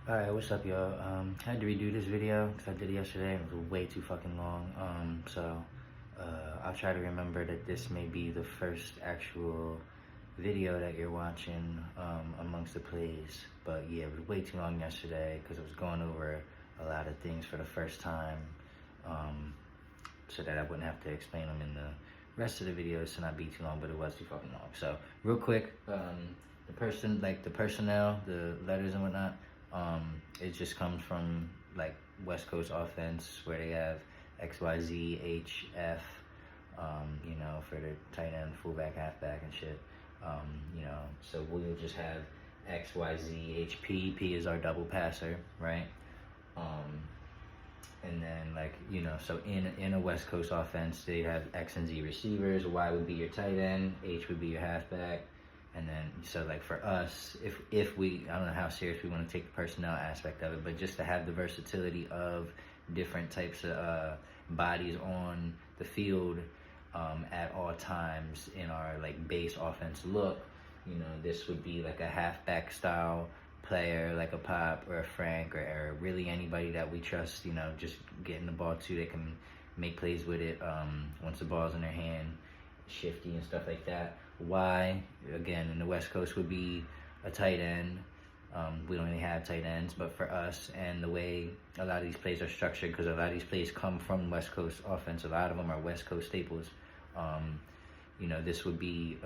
Alright, what's up, y'all? Had to redo this video because I did it yesterday and it was way too fucking long. I'll try to remember that this may be the first actual video that you're watching amongst the plays. But yeah, it was way too long yesterday because I was going over a lot of things for the first time so that I wouldn't have to explain them in the rest of the videos to not be too long, but it was too fucking long. So, real quick, the personnel, the letters and whatnot, it just comes from like West Coast offense where they have X, Y, Z, H, F, you know, for the tight end, fullback, halfback and shit. So we'll just have X, Y, Z, H, P. P is our double passer, right? And then like, you know, so in a West Coast offense, they'd have X and Z receivers, Y would be your tight end, H would be your halfback. And then, so like for us, if we, I don't know how serious we want to take the personnel aspect of it, but just to have the versatility of different types of bodies on the field at all times in our like base offense look, you know, this would be like a halfback style player, like a Pop or a Frank or really anybody that we trust, you know, just getting the ball to, they can make plays with it once the ball's in their hand, shifty and stuff like that. Y, again, in the West Coast would be a tight end. We don't really have tight ends, but for us and the way a lot of these plays are structured, because a lot of these plays come from West Coast offense, a lot of them are West Coast staples. You know, this would be,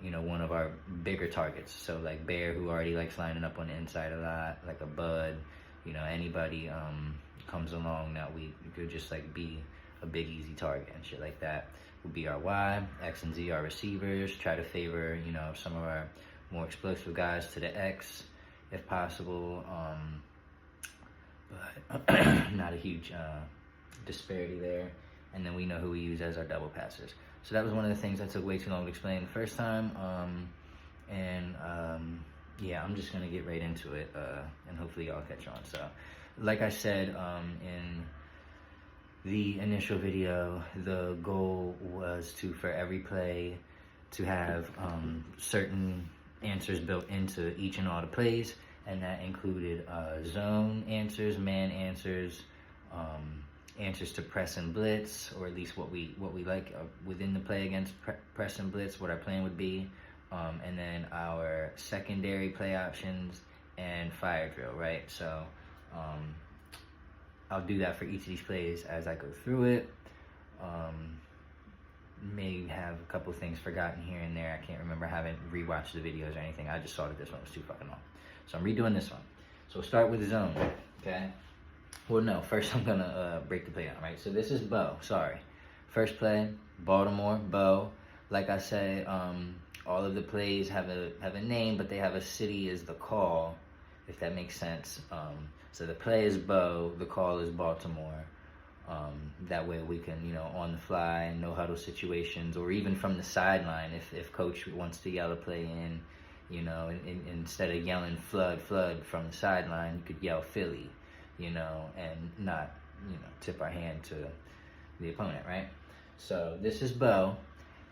you know, one of our bigger targets. So like Bear, who already likes lining up on the inside a lot, like a Bud, you know, anybody comes along that we could just like be a big easy target and shit like that would be our Y. X and Z our receivers. Try to favor, you know, some of our more explosive guys to the X if possible. But not a huge disparity there. And then we know who we use as our double passers. So that was one of the things that took way too long to explain the first time. Yeah, I'm just gonna get right into it, and hopefully y'all catch on. So, like I said in the initial video, the goal was for every play to have certain answers built into each and all the plays, and that included zone answers, man answers, answers to press and blitz, or at least what we like within the play against press and blitz, what our plan would be, and then our secondary play options and fire drill, right? So I'll do that for each of these plays as I go through it. May have a couple things forgotten here and there. I can't remember, I haven't rewatched the videos or anything. I just saw that this one was too fucking long. So I'm redoing this one. So we'll start with the zone, okay? Well, no, first I'm gonna break the play down, right? So this is Bo, sorry. First play, Baltimore, Bo. Like I say, all of the plays have a name, but they have a city as the call, if that makes sense. So the play is Bo, the call is Baltimore. That way we can, you know, on the fly, no huddle situations, or even from the sideline, if coach wants to yell a play in, you know, instead of yelling flood from the sideline, you could yell Philly, you know, and not, you know, tip our hand to the opponent, right? So this is Bo.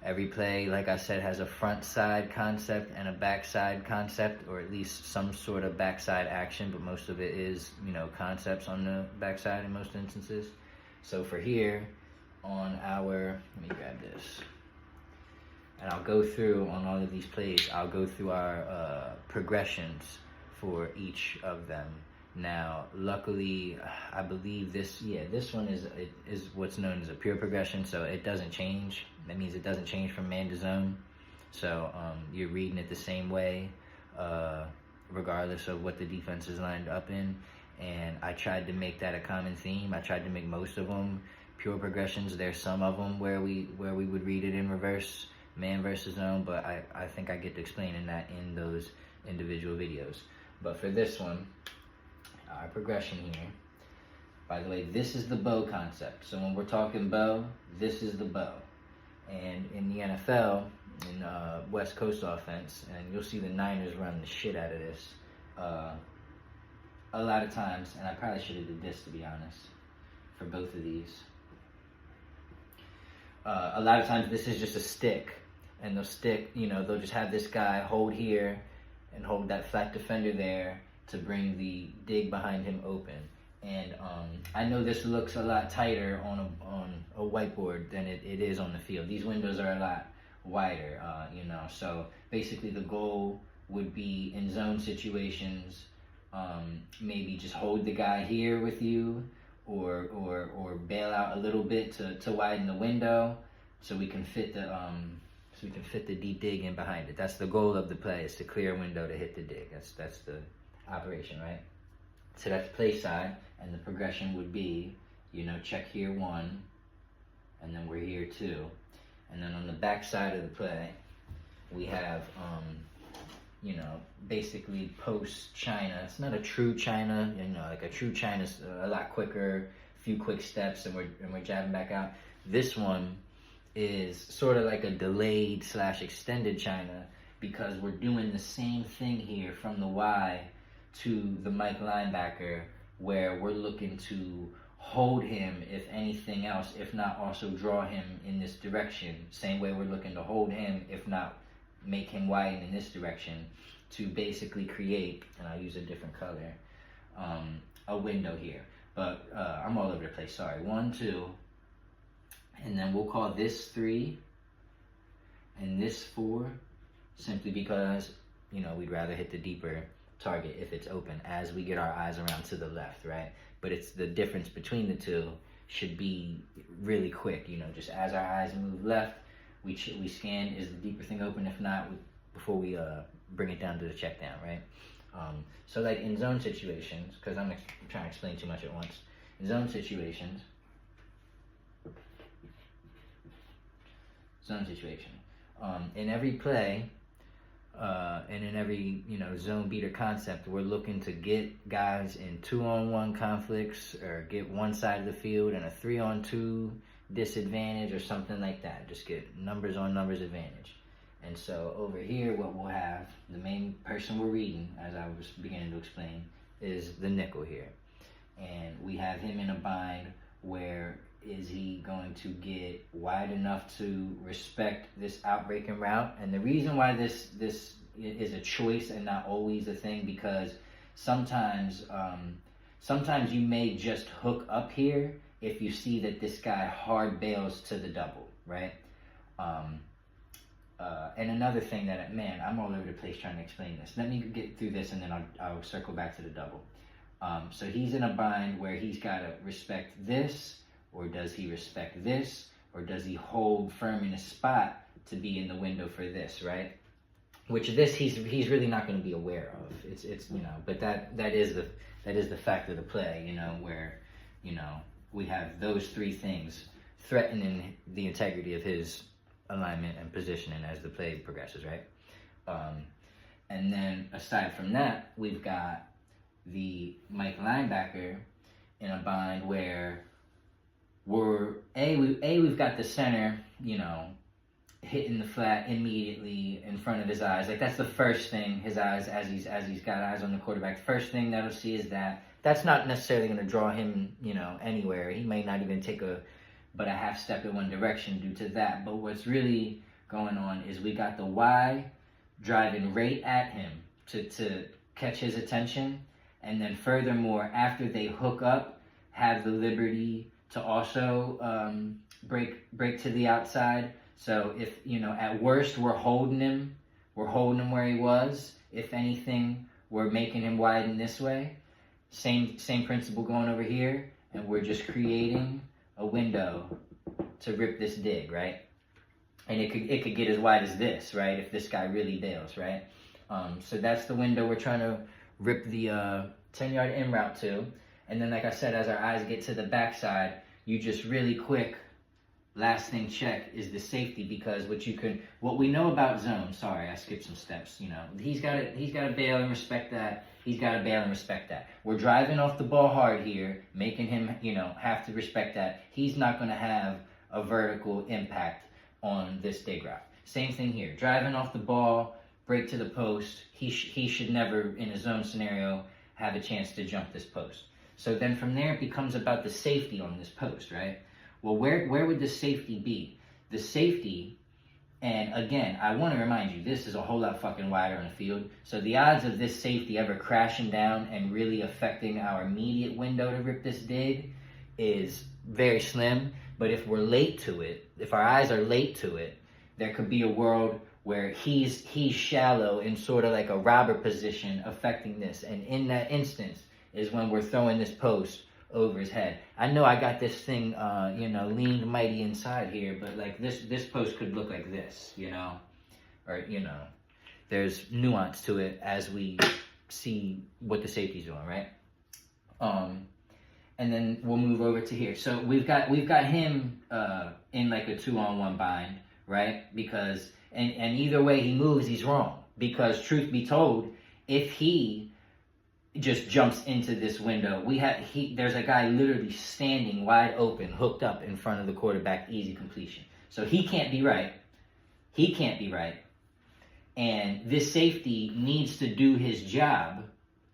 Every play, like I said, has a front side concept and a backside concept, or at least some sort of backside action, but most of it is, you know, concepts on the backside in most instances. So for here, on our, let me grab this, and I'll go through on all of these plays, I'll go through our progressions for each of them. Now, luckily, I believe this one is what's known as a pure progression, so it doesn't change. That means it doesn't change from man to zone. So you're reading it the same way, regardless of what the defense is lined up in. And I tried to make that a common theme. I tried to make most of them pure progressions. There's some of them where we would read it in reverse, man versus zone, but I think I get to explaining that in those individual videos. But for this one, our progression here, by the way, this is the Bo concept. So when we're talking Bo, this is the Bo. And in the NFL, in West Coast offense, and you'll see the Niners run the shit out of this a lot of times, and I probably should have did this, to be honest, for both of these. A lot of times this is just a stick, and they'll stick, you know, they'll just have this guy hold here and hold that flat defender there, to bring the dig behind him open. And I know this looks a lot tighter on a whiteboard than it is on the field. These windows are a lot wider, you know. So basically the goal would be in zone situations, maybe just hold the guy here with you, or bail out a little bit to widen the window so we can fit the deep dig in behind it. That's the goal of the play, is to clear a window to hit the dig. That's the operation, right? So that's play side, and the progression would be, you know, check here 1, and then we're here 2. And then on the back side of the play, we have, you know, basically post China. It's not a true China, you know, like a true China's a lot quicker, a few quick steps, and we're jabbing back out. This one is sort of like a delayed / extended China, because we're doing the same thing here from the Y to the Mike linebacker, where we're looking to hold him, if anything else, if not also draw him in this direction. Same way we're looking to hold him, if not make him widen in this direction, to basically create, and I'll use a different color, a window here. But I'm all over the place, sorry. 1, 2, and then we'll call this 3 and this 4, simply because, you know, we'd rather hit the deeper target if it's open, as we get our eyes around to the left, right? But it's the difference between the two should be really quick, you know, just as our eyes move left, we scan, is the deeper thing open? If not, before we bring it down to the check down, right? So like in zone situations, because I'm trying to explain too much at once, in zone situations, in every play, and in every, you know, zone beater concept, we're looking to get guys in 2-on-1 conflicts, or get one side of the field in a 3-on-2 disadvantage or something like that. Just get numbers on numbers advantage. And so over here, what we'll have, the main person we're reading, as I was beginning to explain, is the nickel here. And we have him in a bind where is he going to get wide enough to respect this outbreaking route? And the reason why this is a choice and not always a thing, because sometimes you may just hook up here if you see that this guy hard bails to the double, right? And another thing that, man, I'm all over the place trying to explain this. Let me get through this and then I'll circle back to the double. So he's in a bind where he's got to respect this, or does he respect this, or does he hold firm in a spot to be in the window for this, right? Which this he's really not going to be aware of. It's you know, but that is the fact of the play, you know, where, you know, we have those three things threatening the integrity of his alignment and positioning as the play progresses, right? And then aside from that, we've got the Mike linebacker in a bind where we've got the center, you know, hitting the flat immediately in front of his eyes. Like, that's the first thing, his eyes, as he's got eyes on the quarterback, first thing that'll see is that. That's not necessarily going to draw him, you know, anywhere. He may not even take but a half step in one direction due to that. But what's really going on is we got the Y driving right at him to catch his attention. And then furthermore, after they hook up, have the liberty to also break to the outside. So if, you know, at worst, we're holding him where he was. If anything, we're making him widen this way. Same principle going over here, and we're just creating a window to rip this dig, right? And it could get as wide as this, right? If this guy really bails, right? So that's the window we're trying to rip the 10-yard in route to. And then, like I said, as our eyes get to the backside, you just really quick, last thing check is the safety, because what we know about zone, sorry, I skipped some steps, you know, he's got to bail and respect that. He's got to bail and respect that. We're driving off the ball hard here, making him, you know, have to respect that. He's not going to have a vertical impact on this dig route. Same thing here. Driving off the ball, break to the post. He should never, in a zone scenario, have a chance to jump this post. So then from there, it becomes about the safety on this post, right? Well, where would the safety be? The safety, And again, I want to remind you, this is a whole lot fucking wider on the field. So the odds of this safety ever crashing down and really affecting our immediate window to rip this dig is very slim. But if we're late to it, if our eyes are late to it, there could be a world where he's shallow in sort of like a robber position affecting this. And in that instance is when we're throwing this post over his head. I know I got this thing, leaned mighty inside here, but like this post could look like this, or, there's nuance to it as we see what the safety's doing, right? And then we'll move over to here. So we've got him in like a 2-on-1 bind, right? Because, and either way he moves, he's wrong. Because truth be told, if he just jumps into this window, there's a guy literally standing wide open, hooked up in front of the quarterback, easy completion. So he can't be right. He can't be right. And this safety needs to do his job,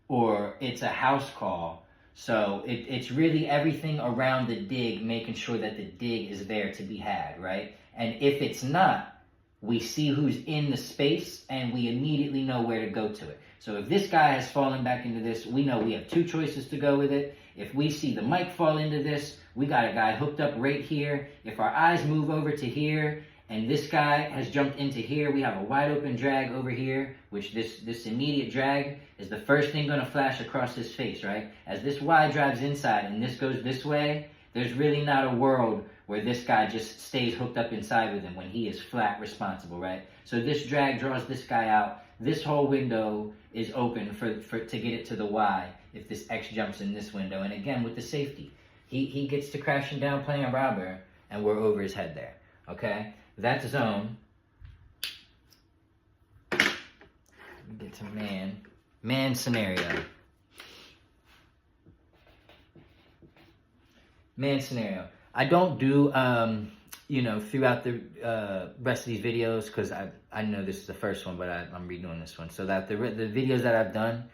or it's a house call. So it's really everything around the dig, making sure that the dig is there to be had, right? And if it's not, we see who's in the space and we immediately know where to go to it. So if this guy has fallen back into this, we know we have two choices to go with it. If we see the mic fall into this, we got a guy hooked up right here. If our eyes move over to here and this guy has jumped into here, we have a wide open drag over here, which this immediate drag is the first thing going to flash across his face, right? As this Y drives inside and this goes this way, there's really not a world where this guy just stays hooked up inside with him when he is flat responsible, right? So this drag draws this guy out. This whole window is open for to get it to the Y if this X jumps in this window. And again, with the safety, he gets to crashing down playing a robber, and we're over his head there, okay? That's zone. Get to man scenario. Man scenario. I don't do, throughout the rest of these videos, because I know this is the first one, but I'm redoing this one. So that the videos that I've done,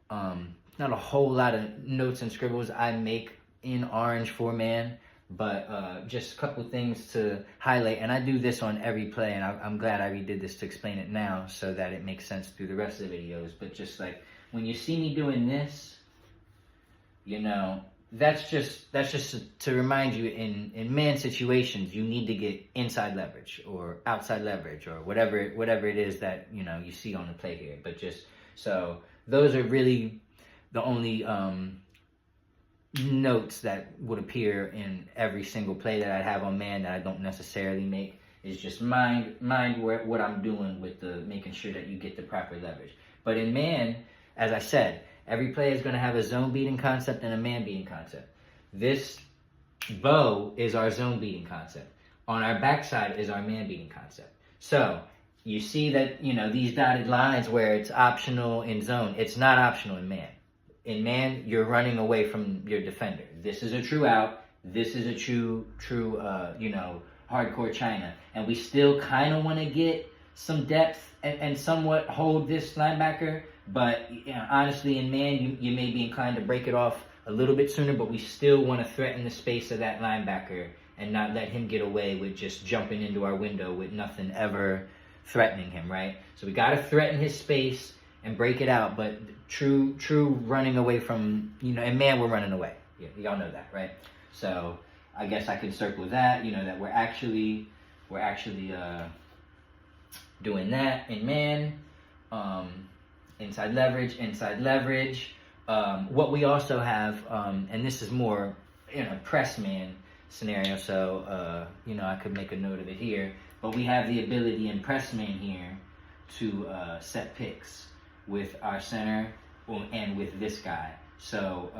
not a whole lot of notes and scribbles I make in orange for man, but just a couple things to highlight. And I do this on every play, and I'm glad I redid this to explain it now so that it makes sense through the rest of the videos. But just like, when you see me doing this, that's just to remind you in man situations, you need to get inside leverage or outside leverage or whatever it is that, you see on the play here. But just, so those are really the only notes that would appear in every single play that I have on man that I don't necessarily make, is just mind what I'm doing with the making sure that you get the proper leverage. But in man, as I said, every play is going to have a zone beating concept and a man beating concept. This bow is our zone beating concept. On our backside is our man beating concept. So you see that, these dotted lines where it's optional in zone, it's not optional in man. In man, you're running away from your defender. This is a true out. This is a true, hardcore China. And we still kind of want to get some depth and somewhat hold this linebacker. But honestly, in man, you may be inclined to break it off a little bit sooner, but we still want to threaten the space of that linebacker and not let him get away with just jumping into our window with nothing ever threatening him, right? So we got to threaten his space and break it out, but true running away from, and man, we're running away. Yeah, y'all know that, right? So I guess I can circle that, that we're actually doing that in man. Inside leverage. What we also have, and this is more in a press man scenario, so, I could make a note of it here, but we have the ability in press man here to set picks with our center and with this guy. So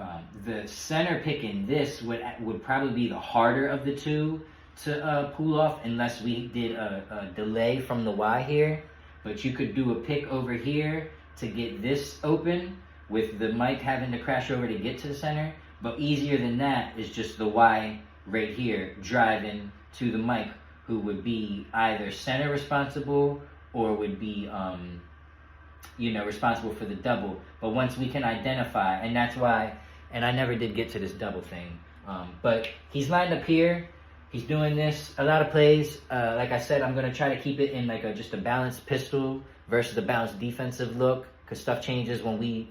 the center pick in this would probably be the harder of the two to pull off unless we did a delay from the Y here, but you could do a pick over here to get this open with the mic having to crash over to get to the center. But easier than that is just the Y right here driving to the mic, who would be either center responsible or would be responsible for the double. But once we can identify, and that's why, and I never did get to this double thing, but he's lined up here. he's doing this, a lot of plays. Like I said, I'm going to try to keep it in like just a balanced pistol versus a balanced defensive look, because stuff changes when we,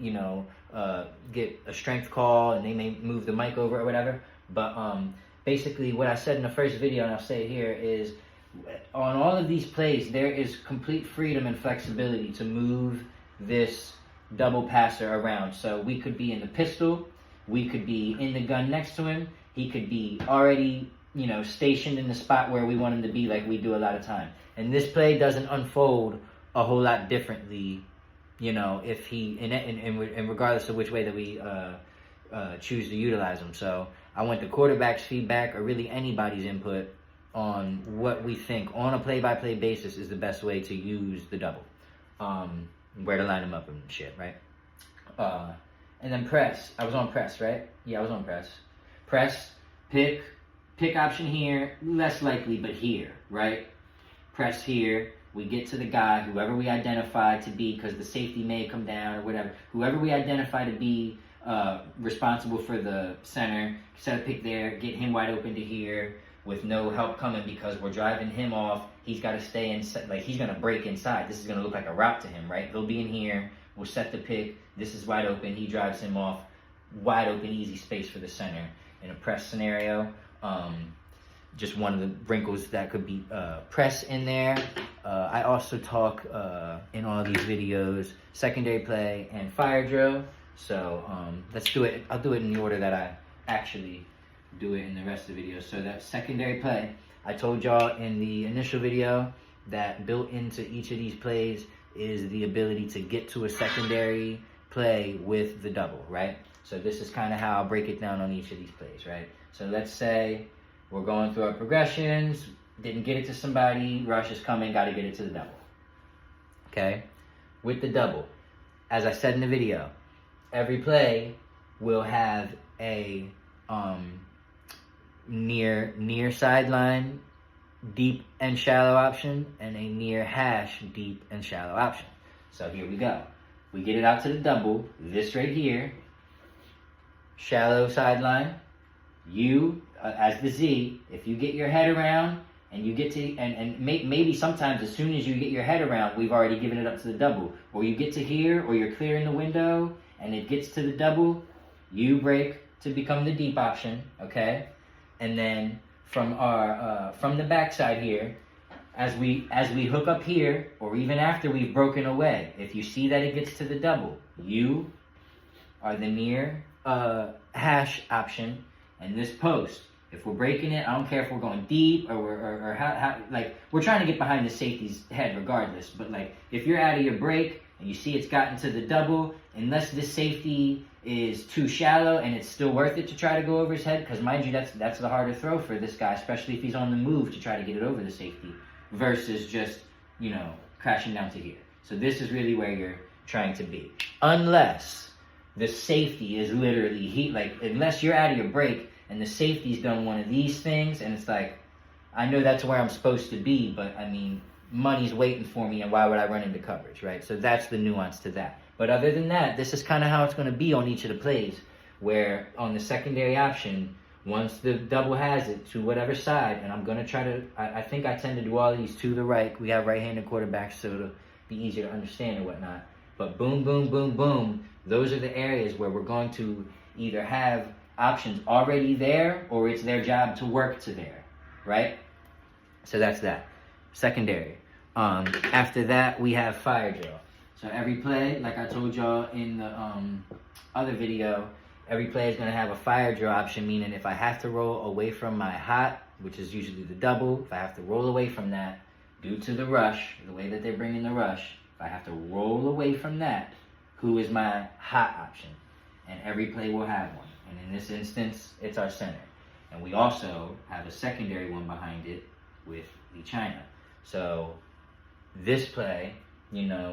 get a strength call and they may move the mic over or whatever. But basically what I said in the first video, and I'll say it here, is on all of these plays, there is complete freedom and flexibility to move this double passer around. So we could be in the pistol, we could be in the gun next to him, he could be already, stationed in the spot where we want him to be, like we do a lot of time. And this play doesn't unfold a whole lot differently, if he, and regardless of which way that we choose to utilize him. So I want the quarterback's feedback, or really anybody's input, on what we think on a play-by-play basis is the best way to use the double, where to line them up and shit, right? And then press. I was on press, right? Yeah, I was on press. Press, pick option here, less likely, but here, right? Press here. We get to the guy, whoever we identify to be, because the safety may come down or whatever. Whoever we identify to be responsible for the center, set a pick there, get him wide open to here with no help coming because we're driving him off. He's got to stay inside, like he's going to break inside. This is going to look like a route to him, right? He'll be in here. We'll set the pick. This is wide open. He drives him off. Wide open, easy space for the center. In a press scenario, just one of the wrinkles that could be press in there. I also talk in all these videos secondary play and fire drill. So let's do it. I'll do it in the order that I actually do it in the rest of the video. So that secondary play, I told y'all in the initial video that built into each of these plays is the ability to get to a secondary play with the double, right? So this is kind of how I'll break it down on each of these plays, right? So let's say we're going through our progressions, didn't get it to somebody, rush is coming, got to get it to the double. Okay? With the double, as I said in the video, every play will have a near sideline deep and shallow option and a near hash deep and shallow option. So here we go. We get it out to the double, this right here, shallow sideline. You, as the Z, if you get your head around and you get to, and maybe sometimes as soon as you get your head around, we've already given it up to the double. Or you get to here, or you're clearing the window, and it gets to the double, you break to become the deep option, okay? And then from the backside here, as we hook up here, or even after we've broken away, if you see that it gets to the double, you are the near hash option, and this post, if we're breaking it, I don't care if we're going deep or how like we're trying to get behind the safety's head regardless. But like if you're out of your break and you see it's gotten to the double, unless this safety is too shallow and it's still worth it to try to go over his head, because mind you, that's the harder throw for this guy, especially if he's on the move to try to get it over the safety versus just crashing down to here. So this is really where you're trying to be, unless the safety is literally unless you're out of your break and the safety's done one of these things and it's like, I know that's where I'm supposed to be, but I mean, money's waiting for me and why would I run into coverage, right? So that's the nuance to that. But other than that, this is kind of how it's going to be on each of the plays, where on the secondary option, once the double has it to whatever side, and I'm going to try to, I think I tend to do all of these to the right. We have right-handed quarterbacks, so it'll be easier to understand and whatnot. But boom, boom, boom, boom, those are the areas where we're going to either have options already there or it's their job to work to there, right? So that's that. Secondary. After that, we have fire drill. So every play, like I told y'all in the other video, every play is going to have a fire drill option, meaning if I have to roll away from my hot, which is usually the double, if I have to roll away from that due to the rush, the way that they're bringing the rush, if I have to roll away from that, who is my hot option? And every play will have one. And in this instance, it's our center. And we also have a secondary one behind it with the China. So this play,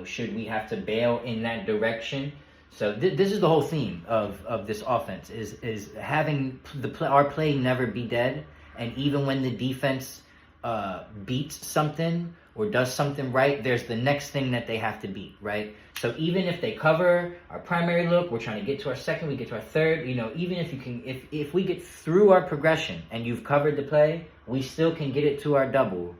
should we have to bail in that direction? So this is the whole theme of this offense, is having our play never be dead. And even when the defense beats something or does something right, there's the next thing that they have to beat, right? So even if they cover our primary look, we're trying to get to our second, we get to our third, you know, even if you can, if we get through our progression and you've covered the play, we still can get it to our double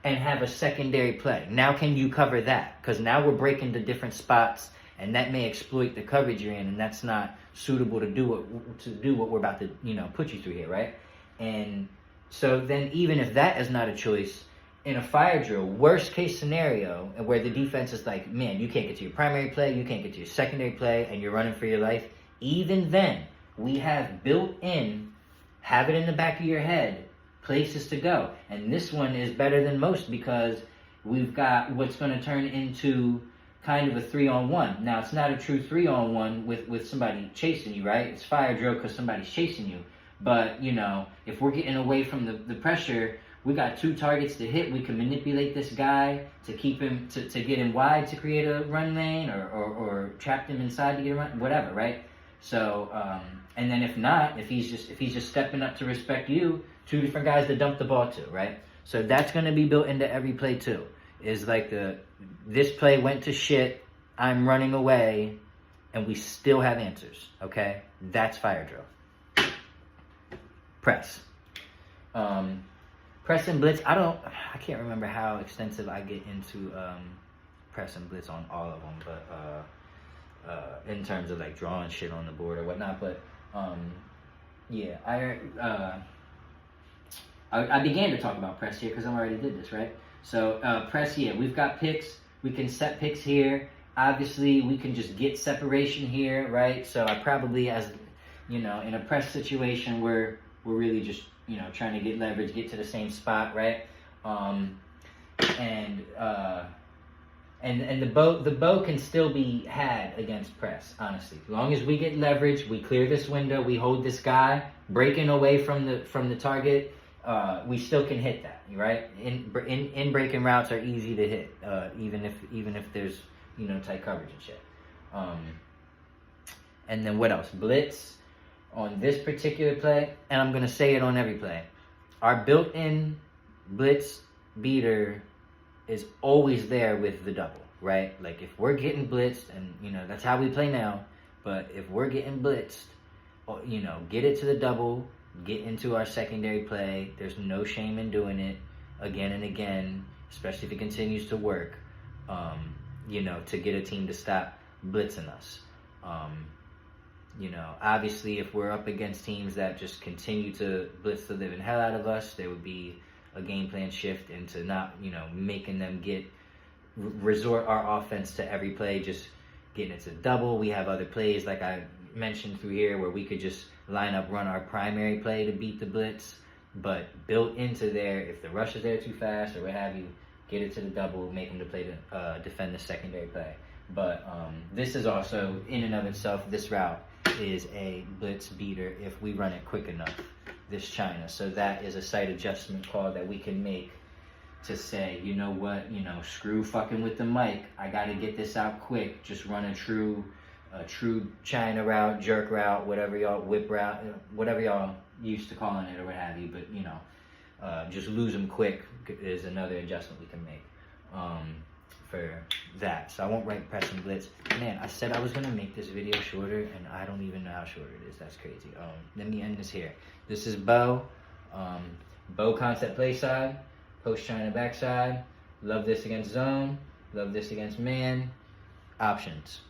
and have a secondary play. Now can you cover that? Because now we're breaking the different spots, and that may exploit the coverage you're in, and that's not suitable to do what we're about to, you know, put you through here, right? And so then even if that is not a choice, in a fire drill, worst case scenario, and where the defense is like, man, you can't get to your primary play, you can't get to your secondary play, and you're running for your life, even then, we have built in, have it in the back of your head, places to go. And this one is better than most because we've got what's going to turn into kind of a 3-on-1. Now, it's not a true 3-on-1 with somebody chasing you, right? It's fire drill because somebody's chasing you. But, you know, if we're getting away from the pressure, we got 2 targets to hit. We can manipulate this guy to keep him, to get him wide to create a run lane, or trap him inside to get a run, whatever, right? So, and then if not, if he's just stepping up to respect you, 2 different guys to dump the ball to, right? So that's going to be built into every play too. Is like this play went to shit, I'm running away, and we still have answers, okay? That's fire drill. Press. Press and blitz, I can't remember how extensive I get into press and blitz on all of them, but in terms of like drawing shit on the board or whatnot, but yeah, I began to talk about press here because I already did this, right? So press, yeah, we've got picks, we can set picks here, obviously we can just get separation here, right? So I probably, as you know, in a press situation where we're really just, you know, trying to get leverage, get to the same spot, right? And the bow can still be had against press, honestly. As long as we get leverage, we clear this window, we hold this guy, breaking away from the target, we still can hit that, right? In breaking routes are easy to hit, even if there's, you know, tight coverage and shit. And then what else? Blitz. On this particular play, and I'm going to say it on every play, our built-in blitz beater is always there with the double, right? Like if we're getting blitzed, and you know, that's how we play now, but if we're getting blitzed, you know, get it to the double, get into our secondary play. There's no shame in doing it again and again, especially if it continues to work, you know, to get a team to stop blitzing us. You know, obviously, if we're up against teams that just continue to blitz the living hell out of us, there would be a game plan shift into not, you know, making them resort our offense to every play, just getting it to double. We have other plays, like I mentioned through here, where we could just line up, run our primary play to beat the blitz, but built into there, if the rush is there too fast or what have you, get it to the double, make them to play to defend the secondary play. But this is also, in and of itself, this route is a blitz beater if we run it quick enough, this China. So that is a site adjustment call that we can make to say, you know what, you know, screw fucking with the mic. I got to get this out quick. Just run a true China route, jerk route, whatever y'all, whip route, whatever y'all used to calling it or what have you. But, you know, just lose them quick is another adjustment we can make. For that. So I won't write press and blitz. Man, I said I was going to make this video shorter, and I don't even know how short it is. That's crazy. Let me end this here. This is bow. Bow concept play side. Post China backside. Love this against zone. Love this against man. Options.